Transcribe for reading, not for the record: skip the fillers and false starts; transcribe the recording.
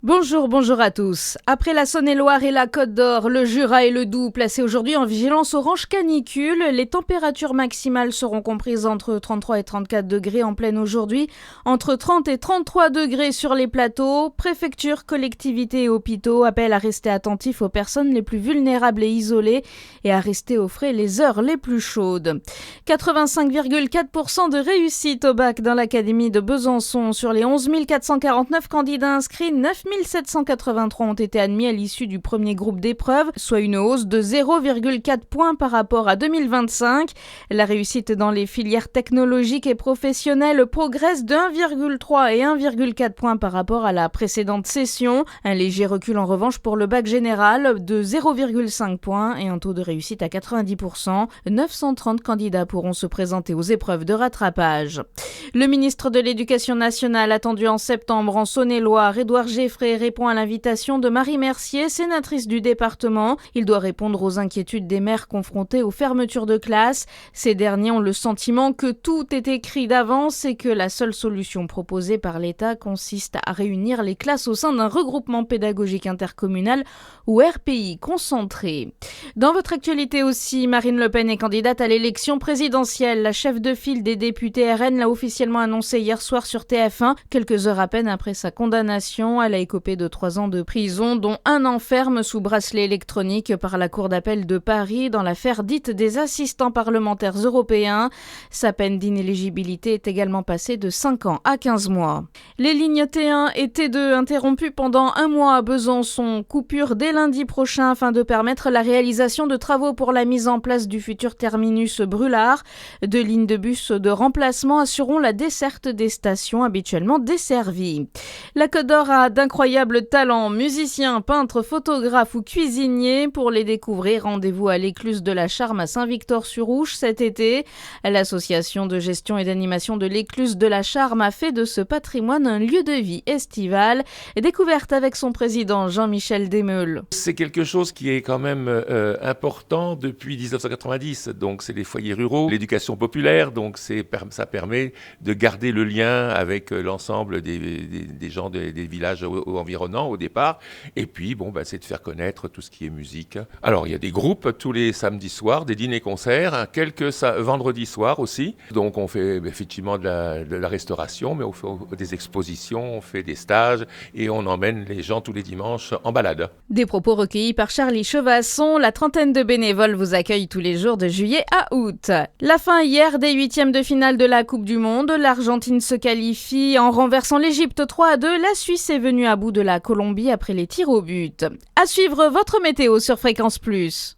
Bonjour à tous. Après la Saône-et-Loire et la Côte d'Or, le Jura et le Doubs placés aujourd'hui en vigilance orange canicule. Les températures maximales seront comprises entre 33 et 34 degrés en pleine aujourd'hui, entre 30 et 33 degrés sur les plateaux. Préfectures, collectivités et hôpitaux appellent à rester attentifs aux personnes les plus vulnérables et isolées et à rester au frais les heures les plus chaudes. 85,4% de réussite au bac dans l'académie de Besançon. Sur les 11 449 candidats inscrits, 9 783 ont été admis à l'issue du premier groupe d'épreuves, soit une hausse de 0,4 points par rapport à 2025. La réussite dans les filières technologiques et professionnelles progresse de 1,3 et 1,4 points par rapport à la précédente session. Un léger recul en revanche pour le bac général de 0,5 points et un taux de réussite à 90%. 930 candidats pourront se présenter aux épreuves de rattrapage. Le ministre de l'Éducation nationale attendu en septembre en Saône-et-Loire, Édouard Geffray, répond à l'invitation de Marie Mercier, sénatrice du département. Il doit répondre aux inquiétudes des maires confrontés aux fermetures de classes. Ces derniers ont le sentiment que tout est écrit d'avance et que la seule solution proposée par l'État consiste à réunir les classes au sein d'un regroupement pédagogique intercommunal ou RPI concentré. Dans votre actualité aussi, Marine Le Pen est candidate à l'élection présidentielle. La chef de file des députés RN l'a officiellement annoncé hier soir sur TF1, quelques heures à peine après sa condamnation. Elle a écopé de 3 ans de prison, dont 1 an ferme sous bracelet électronique par la Cour d'appel de Paris dans l'affaire dite des assistants parlementaires européens. Sa peine d'inéligibilité est également passée de 5 ans à 15 mois. Les lignes T1 et T2 interrompues pendant 1 mois à Besançon. Coupure dès lundi prochain afin de permettre la réalisation de travaux pour la mise en place du futur terminus Brûlard. 2 lignes de bus de remplacement assureront la desserte des stations habituellement desservies. La Côte d'Or a d'incroyables talents, musiciens, peintres, photographes ou cuisiniers. Pour les découvrir, rendez-vous à l'écluse de la Charme à Saint-Victor-sur-Ouche cet été. L'association de gestion et d'animation de l'écluse de la Charme a fait de ce patrimoine un lieu de vie estival. Découverte avec son président Jean-Michel Desmeules. C'est quelque chose qui est quand même important depuis 1990. Donc c'est les foyers ruraux, l'éducation populaire. Donc ça permet de garder le lien avec l'ensemble des gens des villages environnants au départ. Et puis c'est de faire connaître tout ce qui est musique. Alors il y a des groupes tous les samedis soirs, des dîners-concerts, quelques vendredis soirs aussi. Donc on fait effectivement de la restauration, mais on fait des expositions, on fait des stages et on emmène les gens tous les dimanches en balade. Des propos recueillis par Charlie Chevasson. La trentaine de bénévoles vous accueille tous les jours de juillet à août. La fin hier des 8e de finale de la Coupe du Monde. L'Argentine se qualifie en renversant l'Égypte 3-2. La Suisse est venue à bout de la Colombie après les tirs au but. À suivre votre météo sur Fréquence Plus.